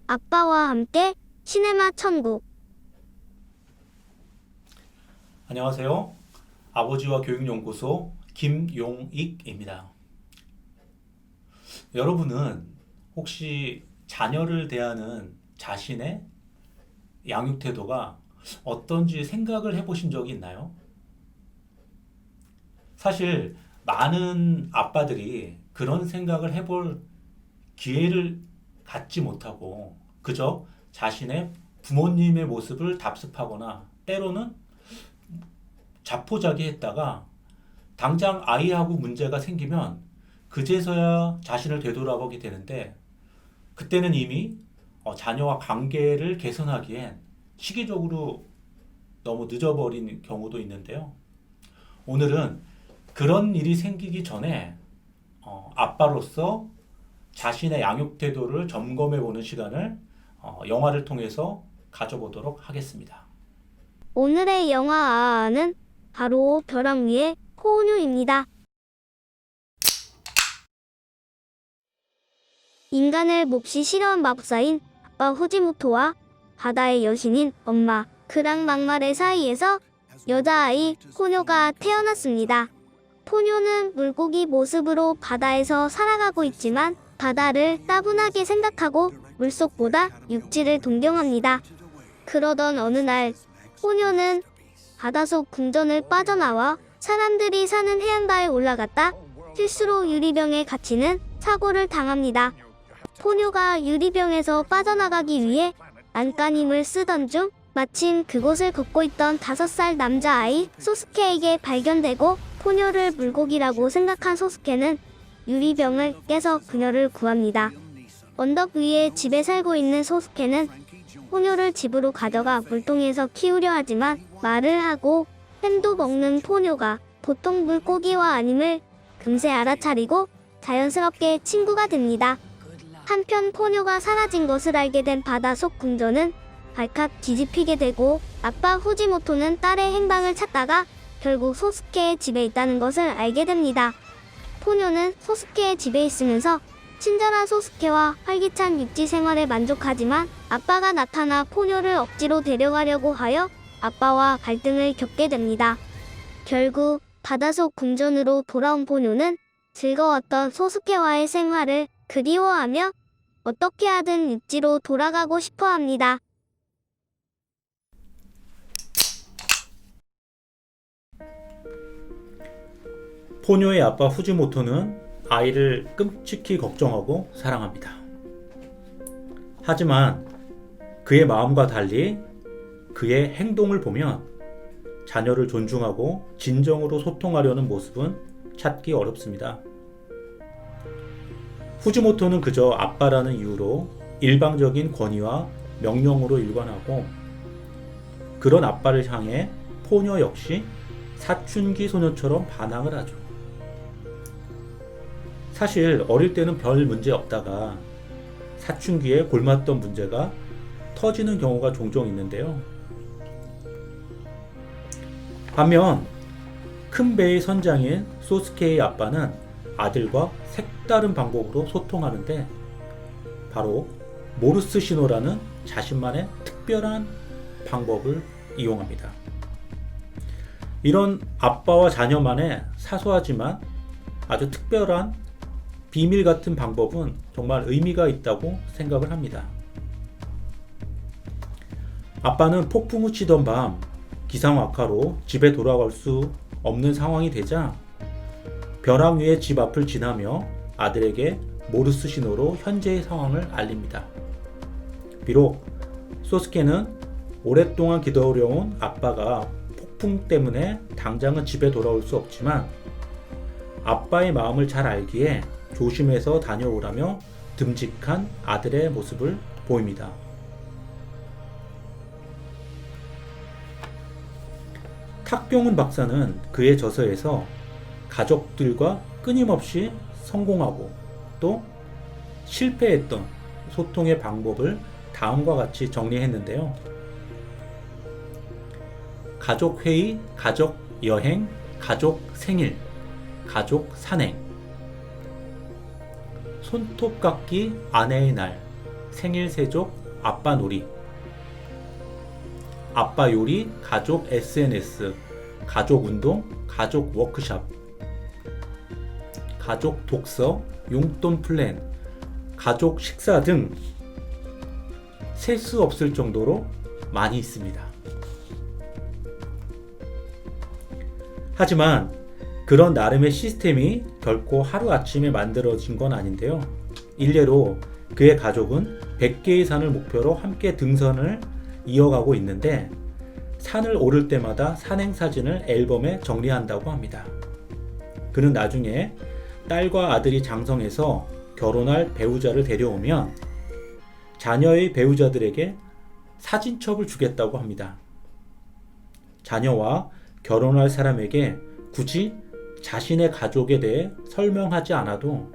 아빠와 함께 시네마 천국. 안녕하세요. 아버지와 교육연구소 김용익입니다. 여러분은 혹시 자녀를 대하는 자신의 양육 태도가 어떤지 생각을 해보신 적이 있나요? 사실 많은 아빠들이 그런 생각을 해볼 기회를 갖지 못하고 그저 자신의 부모님의 모습을 답습하거나 때로는 자포자기했다가 당장 아이하고 문제가 생기면 그제서야 자신을 되돌아보게 되는데 그때는 이미 자녀와 관계를 개선하기엔 시기적으로 너무 늦어버린 경우도 있는데요. 오늘은 그런 일이 생기기 전에 아빠로서 자신의 양육 태도를 점검해 보는 시간을 영화를 통해서 가져보도록 하겠습니다. 오늘의 영화는 바로 벼랑 위의 포뇨입니다. 인간을 몹시 싫어한 마법사인 아빠 후지모토와 바다의 여신인 엄마 그랑막말의 사이에서 여자아이 포뇨가 태어났습니다. 포뇨는 물고기 모습으로 바다에서 살아가고 있지만 바다를 따분하게 생각하고 물속보다 육지를 동경합니다. 그러던 어느 날 포뇨는 바닷속 궁전을 빠져나와 사람들이 사는 해안가에 올라갔다 실수로 유리병에 갇히는 사고를 당합니다. 포뇨가 유리병에서 빠져나가기 위해 안간힘을 쓰던 중 마침 그곳을 걷고 있던 5살 남자아이 소스케에게 발견되고 포뇨를 물고기라고 생각한 소스케는 유리병을 깨서 그녀를 구합니다. 언덕 위에 집에 살고 있는 소스케는 포뇨를 집으로 가져가 물동에서 키우려 하지만 말을 하고 햄도 먹는 포뇨가 보통 물고기와 아님을 금세 알아차리고 자연스럽게 친구가 됩니다. 한편 포뇨가 사라진 것을 알게 된 바다속 궁전은 발칵 뒤집히게 되고 아빠 후지모토는 딸의 행방을 찾다가 결국 소스케의 집에 있다는 것을 알게 됩니다. 포뇨는 소스케의 집에 있으면서 친절한 소스케와 활기찬 육지 생활에 만족하지만 아빠가 나타나 포뇨를 억지로 데려가려고 하여 아빠와 갈등을 겪게 됩니다. 결국 바다속 궁전으로 돌아온 포뇨는 즐거웠던 소스케와의 생활을 그리워하며 어떻게 하든 육지로 돌아가고 싶어 합니다. 포뇨의 아빠 후지모토는 아이를 끔찍히 걱정하고 사랑합니다. 하지만 그의 마음과 달리 그의 행동을 보면 자녀를 존중하고 진정으로 소통하려는 모습은 찾기 어렵습니다. 후지모토는 그저 아빠라는 이유로 일방적인 권위와 명령으로 일관하고 그런 아빠를 향해 포뇨 역시 사춘기 소녀처럼 반항을 하죠. 사실 어릴 때는 별 문제 없다가 사춘기에 골맞던 문제가 터지는 경우가 종종 있는데요. 반면 큰 배의 선장인 소스케의 아빠는 아들과 색다른 방법으로 소통하는데 바로 모르스 신호라는 자신만의 특별한 방법을 이용합니다. 이런 아빠와 자녀만의 사소하지만 아주 특별한 비밀 같은 방법은 정말 의미가 있다고 생각을 합니다. 아빠는 폭풍우 치던 밤 기상악화로 집에 돌아갈 수 없는 상황이 되자 벼랑 위의 집 앞을 지나며 아들에게 모르스 신호로 현재의 상황을 알립니다. 비록 소스케는 오랫동안 기다려온 아빠가 폭풍 때문에 당장은 집에 돌아올 수 없지만 아빠의 마음을 잘 알기에 조심해서 다녀오라며 듬직한 아들의 모습을 보입니다. 탁병훈 박사는 그의 저서에서 가족들과 끊임없이 성공하고 또 실패했던 소통의 방법을 다음과 같이 정리했는데요. 가족 회의, 가족 여행, 가족 생일, 가족 산행, 손톱 깎기 아내의 날, 생일세족, 아빠놀이, 아빠요리, 가족 SNS, 가족운동, 가족 워크샵, 가족 독서, 용돈 플랜, 가족 식사 등 셀 수 없을 정도로 많이 있습니다. 하지만 그런 나름의 시스템이 결코 하루아침에 만들어진 건 아닌데요. 일례로 그의 가족은 100개의 산을 목표로 함께 등산을 이어가고 있는데 산을 오를 때마다 산행 사진을 앨범에 정리한다고 합니다. 그는 나중에 딸과 아들이 장성해서 결혼할 배우자를 데려오면 자녀의 배우자들에게 사진첩을 주겠다고 합니다. 자녀와 결혼할 사람에게 굳이 자신의 가족에 대해 설명하지 않아도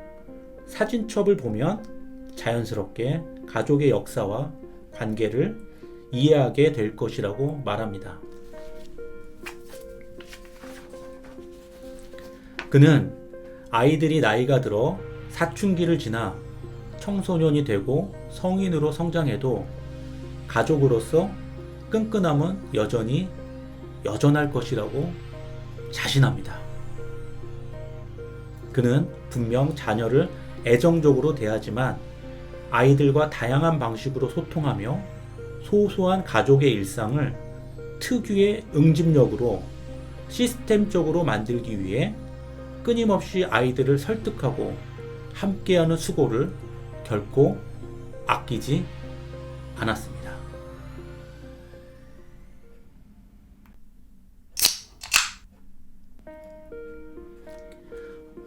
사진첩을 보면 자연스럽게 가족의 역사와 관계를 이해하게 될 것이라고 말합니다. 그는 아이들이 나이가 들어 사춘기를 지나 청소년이 되고 성인으로 성장해도 가족으로서 끈끈함은 여전히 여전할 것이라고 자신합니다. 그는 분명 자녀를 애정적으로 대하지만 아이들과 다양한 방식으로 소통하며 소소한 가족의 일상을 특유의 응집력으로 시스템적으로 만들기 위해 끊임없이 아이들을 설득하고 함께하는 수고를 결코 아끼지 않았습니다.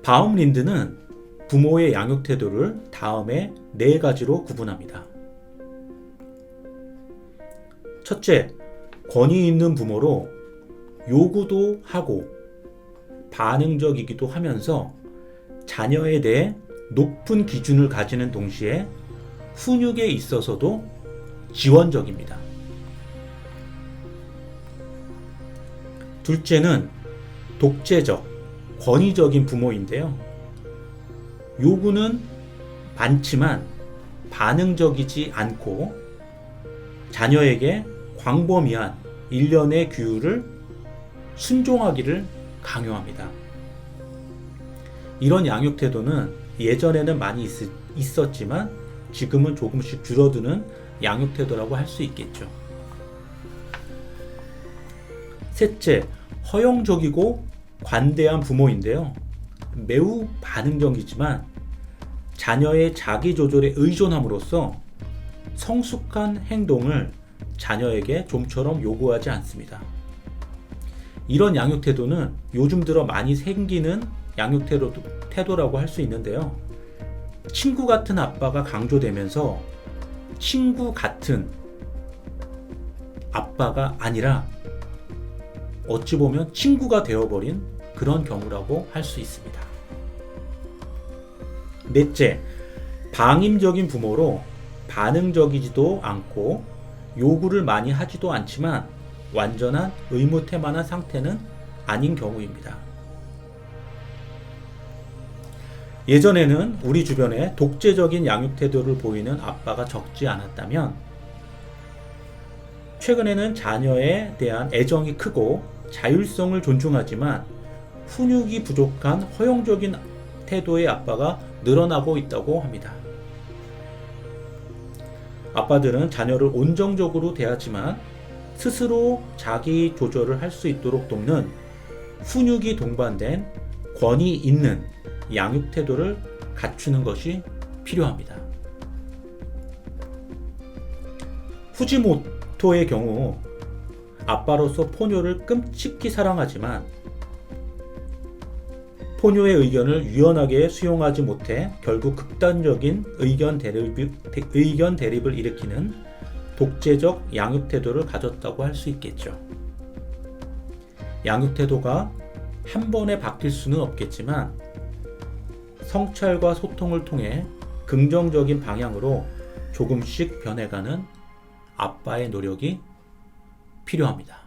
바움린드는 부모의 양육 태도를 다음에 4가지로 구분합니다. 첫째, 권위 있는 부모로 요구도 하고 반응적이기도 하면서 자녀에 대해 높은 기준을 가지는 동시에 훈육에 있어서도 지원적입니다. 둘째는 독재적, 권위적인 부모인데요. 요구는 많지만 반응적이지 않고 자녀에게 광범위한 일련의 규율을 순종하기를 강요합니다. 이런 양육 태도는 예전에는 많이 있었지만 지금은 조금씩 줄어드는 양육 태도라고 할 수 있겠죠. 셋째, 허용적이고 관대한 부모인데요. 매우 반응적이지만 자녀의 자기 조절에 의존함으로써 성숙한 행동을 자녀에게 좀처럼 요구하지 않습니다. 이런 양육 태도는 요즘 들어 많이 생기는 양육 태도라고 할 수 있는데요. 친구 같은 아빠가 강조되면서 친구 같은 아빠가 아니라 어찌 보면 친구가 되어버린 그런 경우라고 할 수 있습니다. 넷째, 방임적인 부모로 반응적이지도 않고 요구를 많이 하지도 않지만 완전한 의무태만한 상태는 아닌 경우입니다. 예전에는 우리 주변에 독재적인 양육 태도를 보이는 아빠가 적지 않았다면 최근에는 자녀에 대한 애정이 크고 자율성을 존중하지만 훈육이 부족한 허용적인 태도의 아빠가 늘어나고 있다고 합니다. 아빠들은 자녀를 온정적으로 대하지만 스스로 자기 조절을 할 수 있도록 돕는 훈육이 동반된 권위 있는 양육 태도를 갖추는 것이 필요합니다. 후지모토의 경우 아빠로서 포뇨를 끔찍히 사랑하지만 포뇨의 의견을 유연하게 수용하지 못해 결국 극단적인 의견 대립을 일으키는 독재적 양육 태도를 가졌다고 할 수 있겠죠. 양육 태도가 한 번에 바뀔 수는 없겠지만 성찰과 소통을 통해 긍정적인 방향으로 조금씩 변해가는 아빠의 노력이 필요합니다.